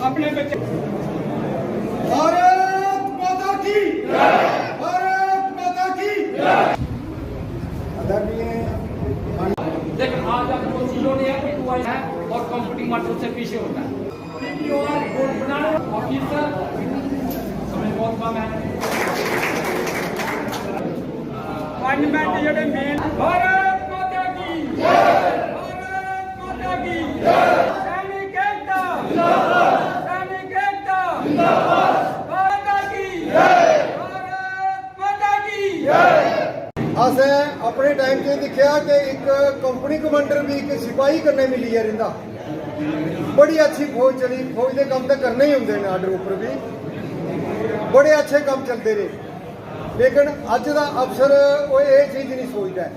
अपने बच्चे। भारत माता की जय, भारत माता की जय। लेकिन आज आपको जीरो नहीं है कि टू है और कंप्यूटिंग मार्शल से पीछे होता है। ऑफिसर समय बहुत कम है। पार्लियामेंट जेडे मेन भारत माता की जय, भारत माता की जय। सैनिक एकता जिंदाबाद, सैनिक एकता जिंदाबाद। माता की जय, भारत माता की जय। असें अपने टाइम से दिखा कि एक कंपनी कमांडर भी एक सिपाही करने मिली है रिंदा बड़ी अच्छी फौज चली। फौज के काम तो करने ही होंगे आर्डर उपर भी बड़े अच्छे काम चलते रहे, लेकिन अज का अफसर वो ये चीज़ नहीं सोचता है।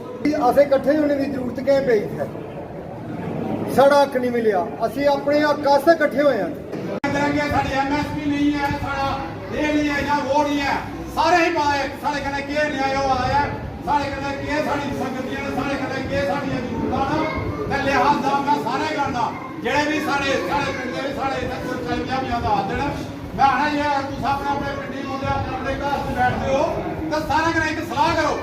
असें कट्ठे होने की जरूरत क्या पई है, साड़ा हक नहीं मिलिया, असी अपने हक वास्ते कट्ठे होए हैं। MSP नहीं है, साड़ा ये नहीं है या वो नहीं है, सारे ही पाए साढ़े कने के न्याय आया, साढ़े कने के साड़ी संगतियां, साढ़े कने के साड़ी जरूरतां ते लिहाजा मैं सारे करना जेड़े भी साढ़े पिंड दे साढ़े इत्थे कामयाबियां दा हाथ देना। मैं आना ये तुम अपने पिंडी मुंडे अपने घर से बैठते हो तो सारे कने एक सलाह करो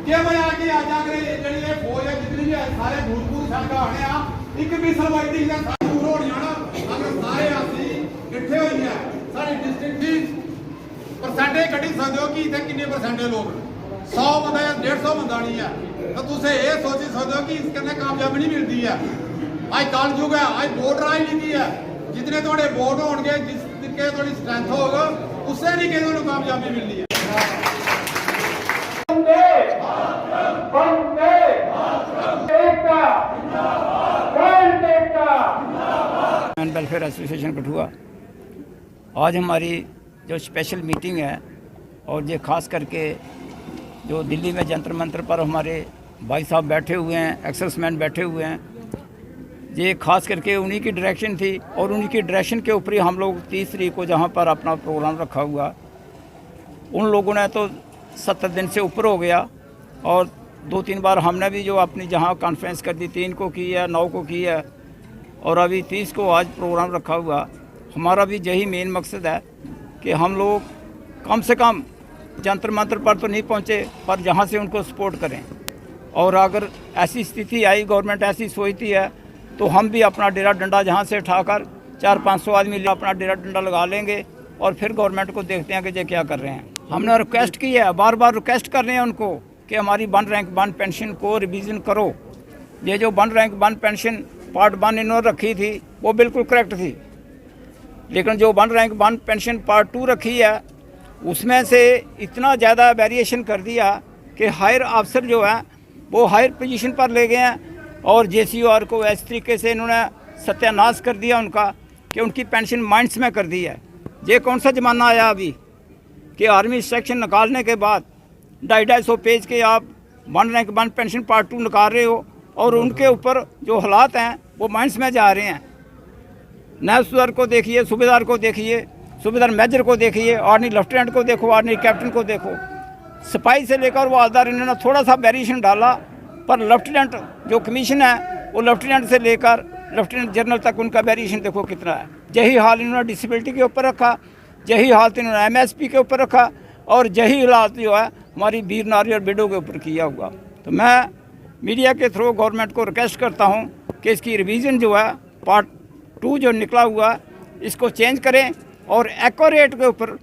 कि भाई आके आज अगर जेड़ी ये फौज है जितनी भी है सारे भूतपूर्व सड़क आने आ एक भी सलवाई दी दूर होनी ना अगर सारे आसी इकट्ठे होई है सारी डिस्ट्रिक्ट दी परसेंटेज कटी सकते हो कि इतने कितने परसेंटेज लोग 100 बंदा या 150 बंदा नहीं है तो तुम ये सोच सकते हो कि इसके कामयाबी नहीं मिलती है। आज कल युग है, आज वोट राजनीति है, जितने थोड़े वोट होंगे जिसके थोड़ी स्ट्रेंथ होगा उससे नहीं किसी को कामयाबी मिलनी है। वेलफेयर एसोसिएशन कठुआ आज हमारी जो स्पेशल मीटिंग है और ये खास करके जो दिल्ली में जंतर मंतर पर हमारे भाई साहब बैठे हुए हैं, एक्सेसमैन बैठे हुए हैं, ये खास करके उन्हीं की डायरेक्शन थी और उन्हीं की डायरेक्शन के ऊपर ही हम लोग 30 तारीख को जहाँ पर अपना प्रोग्राम रखा हुआ, उन लोगों ने तो 70 दिन से ऊपर हो गया और 2-3 बार हमने भी जो अपनी जहाँ कॉन्फ्रेंस कर दी 3 को की है, 9 को की है और अभी 30 को आज प्रोग्राम रखा हुआ। हमारा भी यही मेन मकसद है कि हम लोग कम से कम जंतर मंतर पर तो नहीं पहुँचे पर जहाँ से उनको सपोर्ट करें और अगर ऐसी स्थिति आई गवर्नमेंट ऐसी सोचती है तो हम भी अपना डेरा डंडा जहाँ से उठाकर 400-500 आदमी अपना डेरा डंडा लगा लेंगे और फिर गवर्नमेंट को देखते हैं कि ये क्या कर रहे हैं। हमने रिक्वेस्ट की है, बार बार रिक्वेस्ट कर रहे हैं उनको कि हमारी 1 रैंक 1 पेंशन को रिवीजन करो। ये जो 1 रैंक 1 पेंशन पार्ट 1 इन्होंने रखी थी वो बिल्कुल करेक्ट थी, लेकिन जो 1 रैंक 1 पेंशन पार्ट 2 रखी है उसमें से इतना ज़्यादा वेरिएशन कर दिया कि हायर अफसर जो है वो हायर पोजीशन पर ले गए हैं और JCOR को इस तरीके से इन्होंने सत्यानाश कर दिया उनका कि उनकी पेंशन माइंड्स में कर दी है। ये कौन सा ज़माना आया अभी कि आर्मी सेक्शन निकालने के बाद 250 पेज के आप 1 रैंक 1 पेंशन पार्ट 2 निकाल रहे हो और उनके ऊपर जो हालात हैं वो माइंड्स में जा रहे हैं। नायब सूबेदार को देखिए, सूबेदार को देखिए, सूबेदार मेजर को देखिए, आर्मी लेफ्टिनेंट को देखो, आर्मी कैप्टन को देखो, सिपाही से लेकर वो हवलदार इन्होंने थोड़ा सा वेरिएशन डाला पर लेफ्टिनेंट जो कमीशन है वो लेफ्टिनेंट से लेकर लेफ्टिनेंट जनरल तक उनका वेरिएशन देखो कितना है। यही हाल इन्होंने डिसेबिलिटी के ऊपर रखा, यही हालत इन्होंने MSP के ऊपर रखा और यही हालात जो है हमारी वीर नारी और बेडों के ऊपर किया हुआ। तो मैं मीडिया के थ्रू गवर्नमेंट को रिक्वेस्ट करता हूँ कि इसकी रिवीजन जो है पार्ट 2 जो निकला हुआ इसको चेंज करें और एक्यूरेट के ऊपर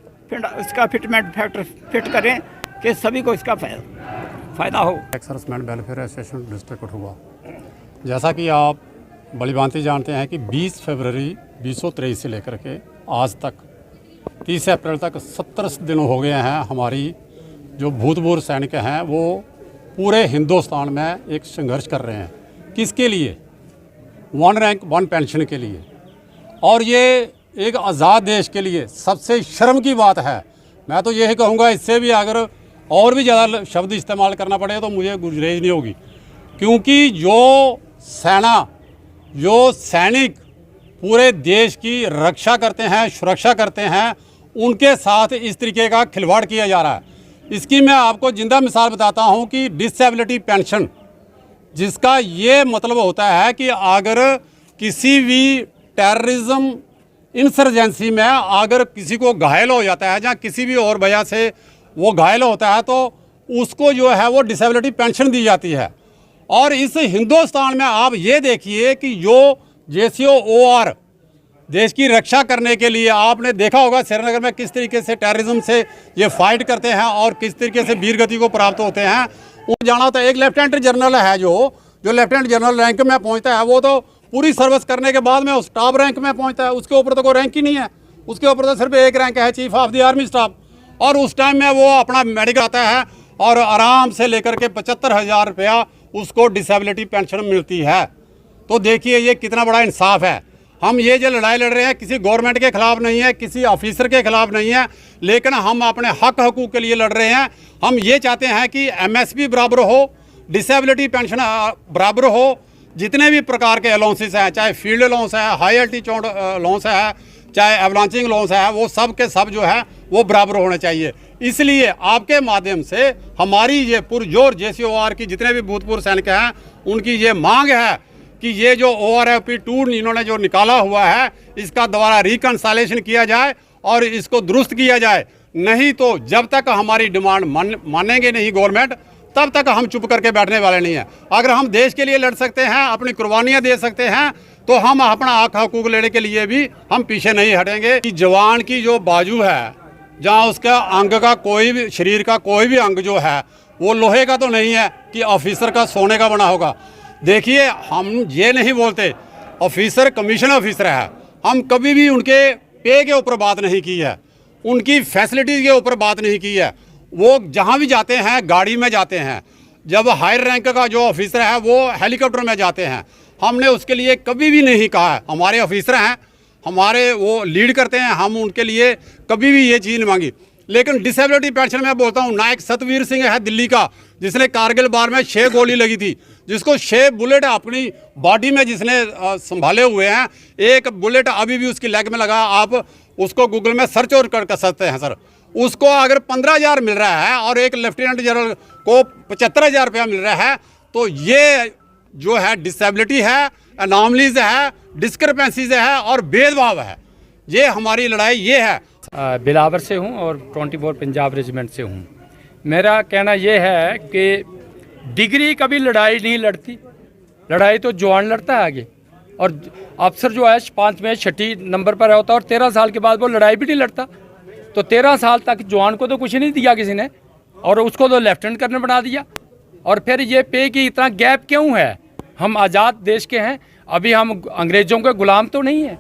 इसका फिटमेंट फैक्टर फिट करें कि सभी को इसका फ़ायदा हो। Ex-serviceman welfare association district Kathua, जैसा कि आप भलीभांति जानते हैं कि 20 फरवरी 2023 से लेकर के आज तक 30 अप्रैल तक 70 दिन हो गए हैं। हमारी जो भूतपूर्व सैनिक हैं वो पूरे हिंदुस्तान में एक संघर्ष कर रहे हैं। किसके लिए? 1 रैंक 1 पेंशन के लिए। और ये एक आज़ाद देश के लिए सबसे शर्म की बात है। मैं तो यही कहूँगा, इससे भी अगर और भी ज़्यादा शब्द इस्तेमाल करना पड़े तो मुझे गुरेज नहीं होगी, क्योंकि जो सेना, जो सैनिक पूरे देश की रक्षा करते हैं, सुरक्षा करते हैं, उनके साथ इस तरीके का खिलवाड़ किया जा रहा है। इसकी मैं आपको जिंदा मिसाल बताता हूं कि डिसेबिलिटी पेंशन, जिसका ये मतलब होता है कि अगर किसी भी टेररिज्म इंसर्जेंसी में अगर किसी को घायल हो जाता है या किसी भी और वजह से वो घायल होता है तो उसको जो है वो डिसेबिलिटी पेंशन दी जाती है। और इस हिंदुस्तान में आप ये देखिए कि जो JCOR देश की रक्षा करने के लिए, आपने देखा होगा श्रीनगर में किस तरीके से टेररिज्म से ये फाइट करते हैं और किस तरीके से वीरगति को प्राप्त होते हैं। वो जाना होता है, एक लेफ्टिनेंट जनरल है जो लेफ्टिनेंट जनरल रैंक में पहुंचता है, वो तो पूरी सर्विस करने के बाद में उस टॉप रैंक में पहुंचता है। उसके ऊपर तो कोई रैंक ही नहीं है, उसके ऊपर तो सिर्फ एक रैंक है, chief of the army staff. और उस टाइम में वो अपना मेडिकल आता है और आराम से लेकर के 75,000 रुपया उसको डिसेबिलिटी पेंशन मिलती है। तो देखिए ये कितना बड़ा इंसाफ है। हम ये जो लड़ाई लड़ रहे हैं किसी गवर्नमेंट के खिलाफ नहीं है, किसी ऑफिसर के खिलाफ नहीं है, लेकिन हम अपने हक हकूक़ के लिए लड़ रहे हैं। हम ये चाहते हैं कि MSP बराबर हो, डिसेबिलिटी पेंशन बराबर हो, जितने भी प्रकार के अलाउंसेस हैं, चाहे फील्ड अलाउंस है, हाई अल्टीट्यूड अलाउंस है, चाहे एवलांचिंग अलाउंस है, वो सब के सब जो है वो बराबर होने चाहिए। इसलिए आपके माध्यम से हमारी ये पुरजोर JCOR की जितने भी भूतपूर्व सैनिक हैं उनकी ये मांग है कि ये जो ORFP 2 इन्होंने जो निकाला हुआ है इसका दोबारा रिकंसाइलेशन किया जाए और इसको दुरुस्त किया जाए। नहीं तो जब तक हमारी डिमांड मानेंगे नहीं गवर्नमेंट, तब तक हम चुप करके बैठने वाले नहीं हैं। अगर हम देश के लिए लड़ सकते हैं, अपनी कुर्बानियाँ दे सकते हैं, तो हम अपना हक हकूक़ लेने के लिए भी हम पीछे नहीं हटेंगे। कि जवान की जो बाजू है, जहाँ उसका अंग का कोई भी, शरीर का कोई भी अंग जो है वो लोहे का तो नहीं है कि ऑफिसर का सोने का बना होगा। देखिए हम ये नहीं बोलते, ऑफिसर कमीशन ऑफिसर है, हम कभी भी उनके पे के ऊपर बात नहीं की है, उनकी फैसिलिटीज़ के ऊपर बात नहीं की है। वो जहाँ भी जाते हैं गाड़ी में जाते हैं, जब हायर रैंक का जो ऑफिसर है वो हेलीकॉप्टर में जाते हैं। हमने उसके लिए कभी भी नहीं कहा है, हमारे ऑफिसर हैं, हमारे वो लीड करते हैं, हम उनके लिए कभी भी ये चीज़ नहीं मांगी। लेकिन डिसेबिलिटी पेंशन में बोलता हूँ, नायक सतवीर सिंह है दिल्ली का, जिसने कारगिल वार में 6 गोली लगी थी, जिसको 6 बुलेट अपनी बॉडी में जिसने संभाले हुए हैं, एक बुलेट अभी भी उसकी लेग में लगा। आप उसको गूगल में सर्च और कर सकते हैं सर। उसको अगर 15,000 मिल रहा है और एक लेफ्टिनेंट जनरल को 75,000 रुपया मिल रहा है, तो ये जो है डिसेबिलिटी है, अनॉमलीज है, डिस्क्रिपेंसीज है और भेदभाव है। ये हमारी लड़ाई ये है। बिलावर से हूँ और 24 पंजाब रेजिमेंट से हूँ। मेरा कहना यह है कि डिग्री कभी लड़ाई नहीं लड़ती, लड़ाई तो जवान लड़ता है आगे। और अफसर जो है 5वें 6 नंबर पर होता है और 13 साल के बाद वो लड़ाई भी नहीं लड़ता। तो 13 साल तक जवान को तो कुछ नहीं दिया किसी ने, और उसको तो लेफ्टिनेंट कर्नल बना दिया। और फिर ये पे की इतना गैप क्यों है? हम आज़ाद देश के हैं, अभी हम अंग्रेज़ों के गुलाम तो नहीं हैं।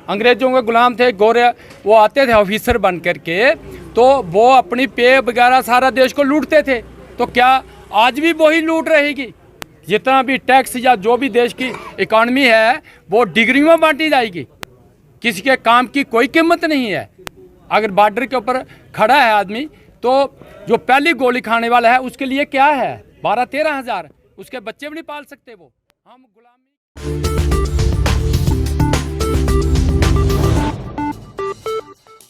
अंग्रेज़ों के गुलाम थे, गोरे वो आते थे ऑफिसर बन करके, तो वो अपनी पे वगैरह सारा देश को लूटते थे। तो क्या आज भी वही लूट रहेगी? जितना भी टैक्स या जो भी देश की इकॉनमी है वो डिग्री में बांटी जाएगी। किसी के काम की कोई कीमत नहीं है। अगर बॉर्डर के ऊपर खड़ा है आदमी, तो जो पहली गोली खाने वाला है उसके लिए क्या है 12-13 हज़ार, उसके बच्चे भी नहीं पाल सकते वो। हम गुलामी